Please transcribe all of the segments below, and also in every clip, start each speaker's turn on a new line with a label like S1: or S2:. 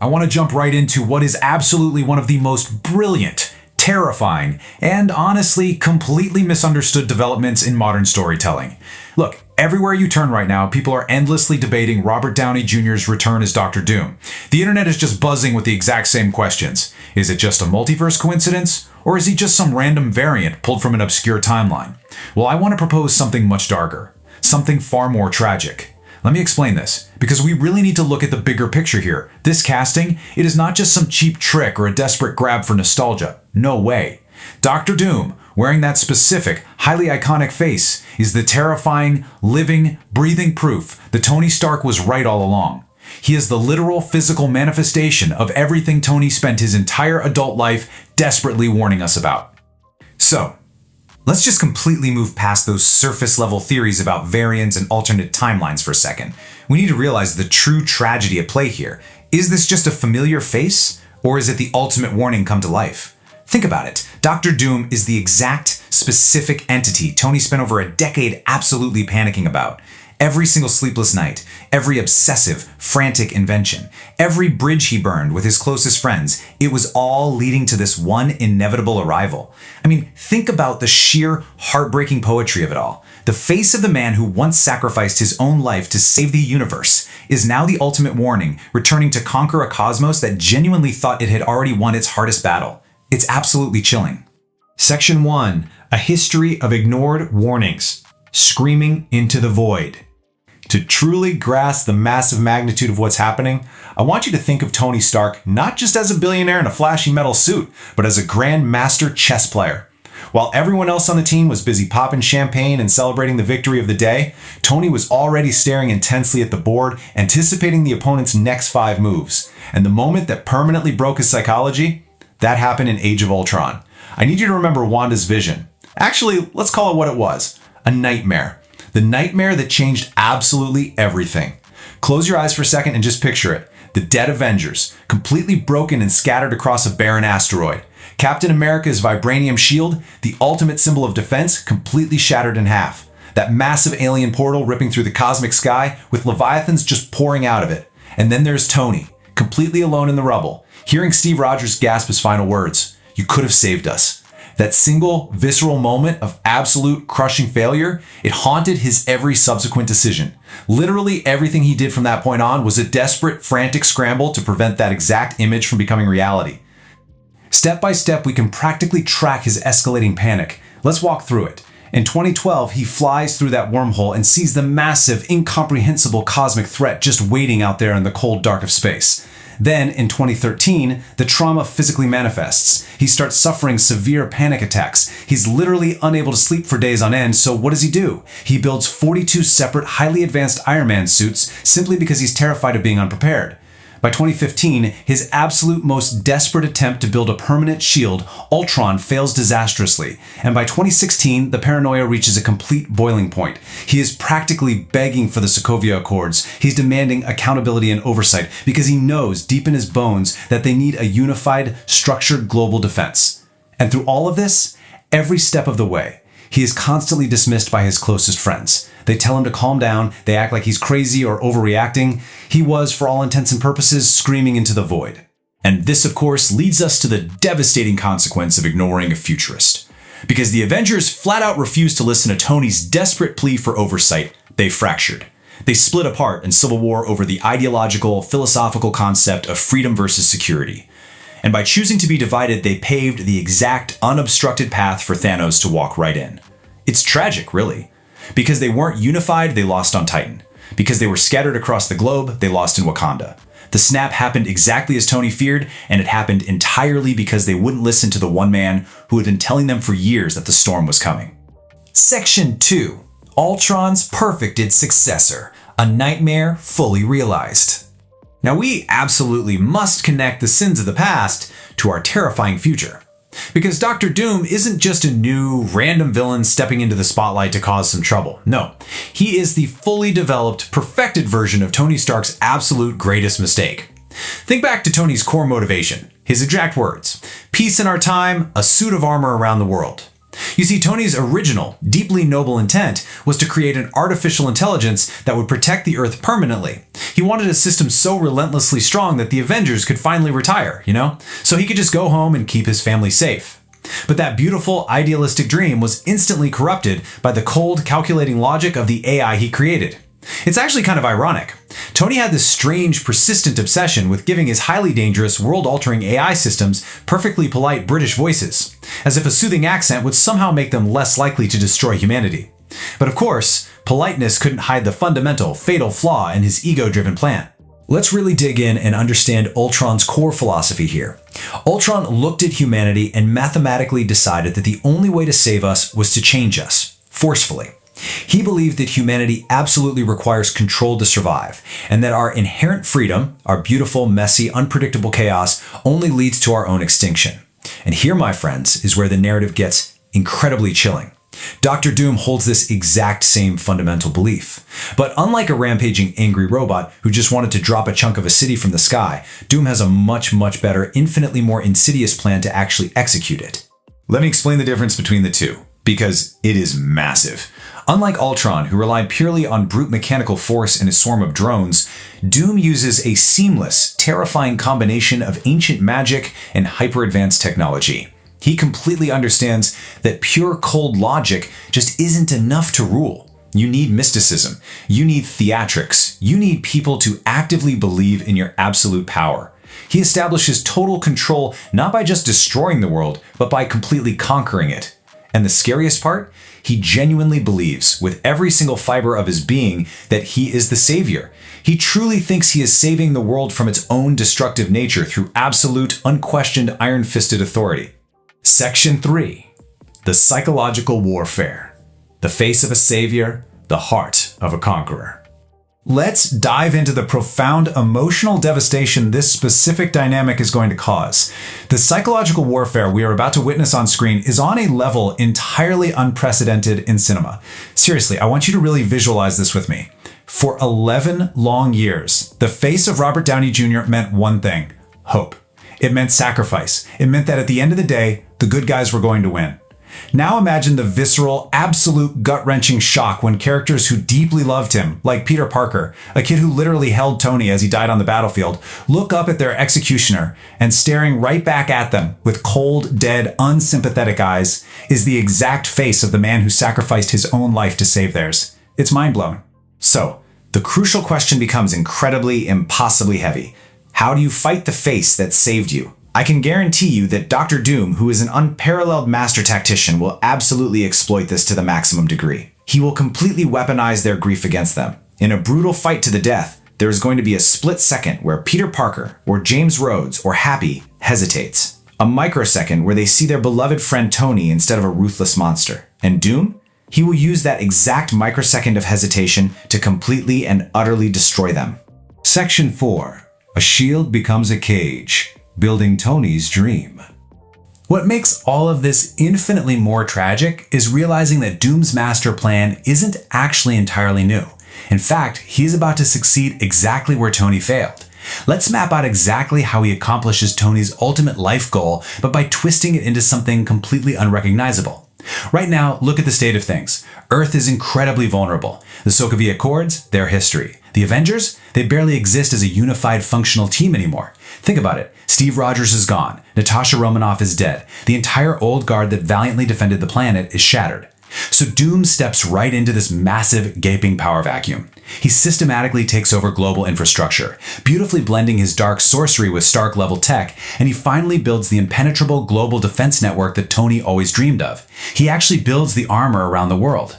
S1: I want to jump right into what is absolutely one of the most brilliant, terrifying, and honestly completely misunderstood developments in modern storytelling. Look, everywhere you turn right now, people are endlessly debating Robert Downey Jr.'s return as Doctor Doom. The internet is just buzzing with the exact same questions. Is it just a multiverse coincidence? Or is he just some random variant pulled from an obscure timeline? Well, I want to propose something much darker. Something far more tragic. Let me explain this, because we really need to look at the bigger picture here. This casting, it is not just some cheap trick or a desperate grab for nostalgia. No way. Doctor Doom, wearing that specific, highly iconic face, is the terrifying, living, breathing proof that Tony Stark was right all along. He is the literal physical manifestation of everything Tony spent his entire adult life desperately warning us about. So, let's just completely move past those surface-level theories about variants and alternate timelines for a second. We need to realize the true tragedy at play here. Is this just a familiar face, or is it the ultimate warning come to life? Think about it. Doctor Doom is the exact, specific entity Tony spent over a decade absolutely panicking about. Every single sleepless night, every obsessive, frantic invention, every bridge he burned with his closest friends, it was all leading to this one inevitable arrival. I mean, think about the sheer, heartbreaking poetry of it all. The face of the man who once sacrificed his own life to save the universe is now the ultimate warning, returning to conquer a cosmos that genuinely thought it had already won its hardest battle. It's absolutely chilling. Section 1. A history of ignored warnings. Screaming into the void. To truly grasp the massive magnitude of what's happening, I want you to think of Tony Stark not just as a billionaire in a flashy metal suit, but as a grand master chess player. While everyone else on the team was busy popping champagne and celebrating the victory of the day, Tony was already staring intensely at the board, anticipating the opponent's next 5 moves. And the moment that permanently broke his psychology, that happened in Age of Ultron. I need you to remember Wanda's vision. Actually, let's call it what it was. A nightmare. The nightmare that changed absolutely everything. Close your eyes for a second and just picture it. The dead Avengers, completely broken and scattered across a barren asteroid. Captain America's vibranium shield, the ultimate symbol of defense, completely shattered in half. That massive alien portal ripping through the cosmic sky with Leviathans just pouring out of it. And then there's Tony, completely alone in the rubble, hearing Steve Rogers gasp his final words. You could have saved us. That single, visceral moment of absolute crushing failure, it haunted his every subsequent decision. Literally everything he did from that point on was a desperate, frantic scramble to prevent that exact image from becoming reality. Step by step, we can practically track his escalating panic. Let's walk through it. In 2012, he flies through that wormhole and sees the massive, incomprehensible cosmic threat just waiting out there in the cold dark of space. Then, in 2013, the trauma physically manifests. He starts suffering severe panic attacks. He's literally unable to sleep for days on end, so what does he do? He builds 42 separate, highly advanced Iron Man suits simply because he's terrified of being unprepared. By 2015, his absolute most desperate attempt to build a permanent shield, Ultron, fails disastrously. And by 2016, the paranoia reaches a complete boiling point. He is practically begging for the Sokovia Accords. He's demanding accountability and oversight because he knows deep in his bones that they need a unified, structured global defense. And through all of this, every step of the way, he is constantly dismissed by his closest friends. They tell him to calm down, they act like he's crazy or overreacting. He was, for all intents and purposes, screaming into the void. And this, of course, leads us to the devastating consequence of ignoring a futurist. Because the Avengers flat out refused to listen to Tony's desperate plea for oversight, they fractured. They split apart in civil war over the ideological, philosophical concept of freedom versus security. And by choosing to be divided, they paved the exact unobstructed path for Thanos to walk right in. It's tragic, really. Because they weren't unified, they lost on Titan. Because they were scattered across the globe, they lost in Wakanda. The snap happened exactly as Tony feared, and it happened entirely because they wouldn't listen to the one man who had been telling them for years that the storm was coming. Section 2. Ultron's perfected successor. A nightmare fully realized. Now we absolutely must connect the sins of the past to our terrifying future. Because Doctor Doom isn't just a new, random villain stepping into the spotlight to cause some trouble. No, he is the fully developed, perfected version of Tony Stark's absolute greatest mistake. Think back to Tony's core motivation, his exact words: peace in our time, a suit of armor around the world. You see, Tony's original, deeply noble intent was to create an artificial intelligence that would protect the Earth permanently. He wanted a system so relentlessly strong that the Avengers could finally retire, so he could just go home and keep his family safe. But that beautiful, idealistic dream was instantly corrupted by the cold, calculating logic of the AI he created. It's actually kind of ironic. Tony had this strange, persistent obsession with giving his highly dangerous, world-altering AI systems perfectly polite British voices, as if a soothing accent would somehow make them less likely to destroy humanity. But of course, politeness couldn't hide the fundamental, fatal flaw in his ego-driven plan. Let's really dig in and understand Ultron's core philosophy here. Ultron looked at humanity and mathematically decided that the only way to save us was to change us, forcefully. He believed that humanity absolutely requires control to survive, and that our inherent freedom, our beautiful, messy, unpredictable chaos, only leads to our own extinction. And here, my friends, is where the narrative gets incredibly chilling. Dr. Doom holds this exact same fundamental belief. But unlike a rampaging, angry robot who just wanted to drop a chunk of a city from the sky, Doom has a much, much better, infinitely more insidious plan to actually execute it. Let me explain the difference between the two, because it is massive. Unlike Ultron, who relied purely on brute mechanical force and a swarm of drones, Doom uses a seamless, terrifying combination of ancient magic and hyper-advanced technology. He completely understands that pure cold logic just isn't enough to rule. You need mysticism. You need theatrics. You need people to actively believe in your absolute power. He establishes total control not by just destroying the world, but by completely conquering it. And the scariest part? He genuinely believes, with every single fiber of his being, that he is the savior. He truly thinks he is saving the world from its own destructive nature through absolute, unquestioned, iron-fisted authority. Section 3. The psychological warfare. The face of a savior, the heart of a conqueror. Let's dive into the profound emotional devastation this specific dynamic is going to cause. The psychological warfare we are about to witness on screen is on a level entirely unprecedented in cinema. Seriously, I want you to really visualize this with me. For 11 long years, the face of Robert Downey Jr. meant one thing: hope. It meant sacrifice. It meant that at the end of the day, the good guys were going to win. Now imagine the visceral, absolute gut-wrenching shock when characters who deeply loved him, like Peter Parker, a kid who literally held Tony as he died on the battlefield, look up at their executioner and staring right back at them with cold, dead, unsympathetic eyes is the exact face of the man who sacrificed his own life to save theirs. It's mind-blowing. So, the crucial question becomes incredibly, impossibly heavy. How do you fight the face that saved you? I can guarantee you that Dr. Doom, who is an unparalleled master tactician, will absolutely exploit this to the maximum degree. He will completely weaponize their grief against them. In a brutal fight to the death, there is going to be a split second where Peter Parker, or James Rhodes, or Happy hesitates. A microsecond where they see their beloved friend Tony instead of a ruthless monster. And Doom? He will use that exact microsecond of hesitation to completely and utterly destroy them. Section 4. A shield becomes a cage. Building Tony's dream. What makes all of this infinitely more tragic is realizing that Doom's master plan isn't actually entirely new. In fact, he's about to succeed exactly where Tony failed. Let's map out exactly how he accomplishes Tony's ultimate life goal, but by twisting it into something completely unrecognizable. Right now, look at the state of things. Earth is incredibly vulnerable. The Sokovia Accords, their history. The Avengers, they barely exist as a unified functional team anymore. Think about it. Steve Rogers is gone. Natasha Romanoff is dead. The entire old guard that valiantly defended the planet is shattered. So Doom steps right into this massive, gaping power vacuum. He systematically takes over global infrastructure, beautifully blending his dark sorcery with Stark-level tech, and he finally builds the impenetrable global defense network that Tony always dreamed of. He actually builds the armor around the world.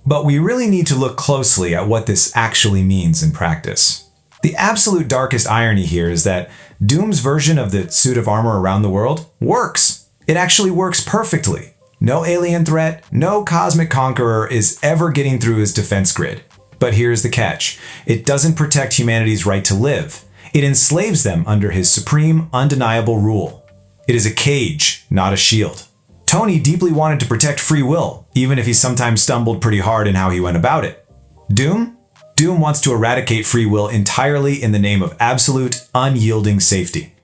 S1: But we really need to look closely at what this actually means in practice. The absolute darkest irony here is that Doom's version of the suit of armor around the world works. It actually works perfectly. No alien threat, no cosmic conqueror is ever getting through his defense grid. But here's the catch. It doesn't protect humanity's right to live. It enslaves them under his supreme, undeniable rule. It is a cage, not a shield. Tony deeply wanted to protect free will, even if he sometimes stumbled pretty hard in how he went about it. Doom? Doom wants to eradicate free will entirely in the name of absolute, unyielding safety.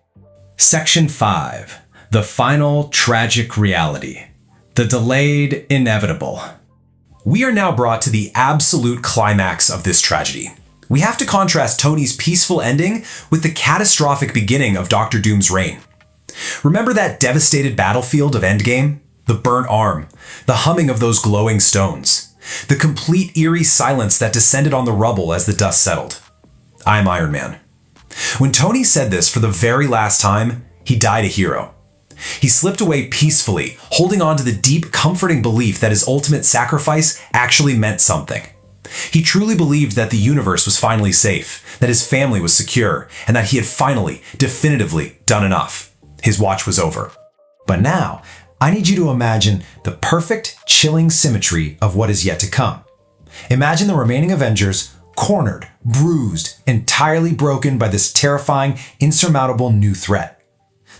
S1: Section 5. The final tragic reality. The
S2: The delayed inevitable. We are now brought to the absolute climax of this tragedy. We have to contrast Tony's peaceful ending with the catastrophic beginning of Doctor Doom's reign. Remember that devastated battlefield of Endgame? The burnt arm, the humming of those glowing stones, the complete eerie silence that descended on the rubble as the dust settled. I'm Iron Man. When Tony said this for the very last time, he died a hero. He slipped away peacefully, holding on to the deep, comforting belief that his ultimate sacrifice actually meant something. He truly believed that the universe was finally safe, that his family was secure, and that he had finally, definitively done enough. His watch was over. But now, I need you to imagine the perfect, chilling symmetry of what is yet to come. Imagine the remaining Avengers cornered, bruised, entirely broken by this terrifying, insurmountable new threat.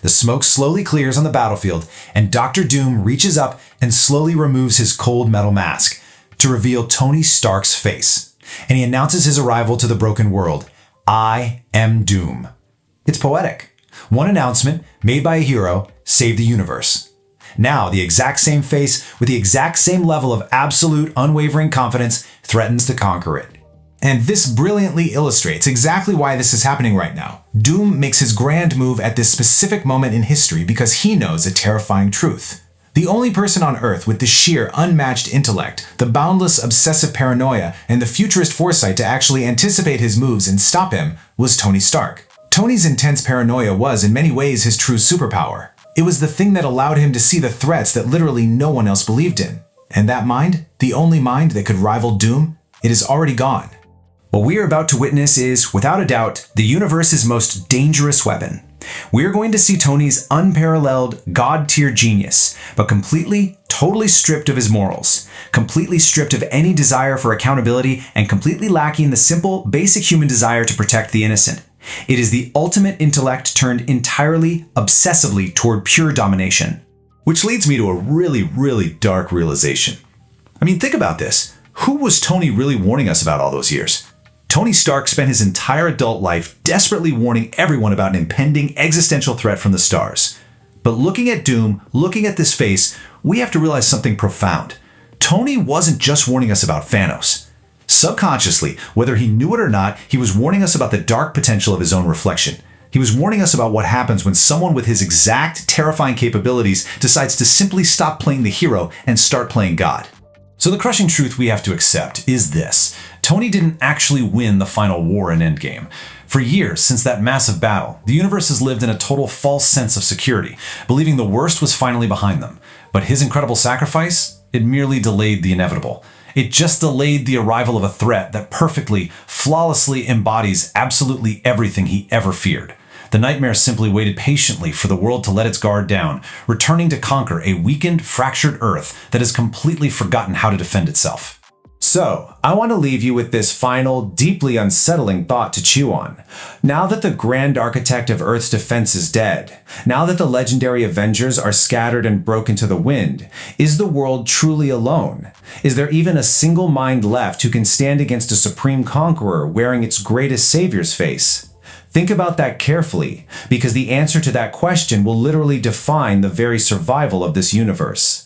S2: The smoke slowly clears on the battlefield, and Doctor Doom reaches up and slowly removes his cold metal mask to reveal Tony Stark's face. And he announces his arrival to the broken world. I am Doom. It's poetic. One announcement, made by a hero, saved the universe. Now, the exact same face, with the exact same level of absolute, unwavering confidence, threatens to conquer it. And this brilliantly illustrates exactly why this is happening right now. Doom makes his grand move at this specific moment in history because he knows a terrifying truth. The only person on Earth with the sheer, unmatched intellect, the boundless obsessive paranoia, and the futurist foresight to actually anticipate his moves and stop him was Tony Stark. Tony's intense paranoia was, in many ways, his true superpower. It was the thing that allowed him to see the threats that literally no one else believed in. And that mind, the only mind that could rival Doom, it is already gone. What we are about to witness is, without a doubt, the universe's most dangerous weapon. We are going to see Tony's unparalleled, god-tier genius, but completely, totally stripped of his morals, completely stripped of any desire for accountability, and completely lacking the simple, basic human desire to protect the innocent. It is the ultimate intellect turned entirely, obsessively toward pure domination. Which leads me to a really, really dark realization. I mean, think about this. Who was Tony really warning us about all those years? Tony Stark spent his entire adult life desperately warning everyone about an impending existential threat from the stars. But looking at Doom, looking at this face, we have to realize something profound. Tony wasn't just warning us about Thanos. Subconsciously, whether he knew it or not, he was warning us about the dark potential of his own reflection. He was warning us about what happens when someone with his exact terrifying capabilities decides to simply stop playing the hero and start playing God. So the crushing truth we have to accept is this. Tony didn't actually win the final war in Endgame. For years, since that massive battle, the universe has lived in a total false sense of security, believing the worst was finally behind them. But his incredible sacrifice, it merely delayed the inevitable. It just delayed the arrival of a threat that perfectly, flawlessly embodies absolutely everything he ever feared. The nightmare simply waited patiently for the world to let its guard down, returning to conquer a weakened, fractured Earth that has completely forgotten how to defend itself. So, I want to leave you with this final, deeply unsettling thought to chew on. Now that the grand architect of Earth's defense is dead, now that the legendary Avengers are scattered and broken to the wind, is the world truly alone? Is there even a single mind left who can stand against a supreme conqueror wearing its greatest savior's face? Think about that carefully, because the answer to that question will literally define the very survival of this universe.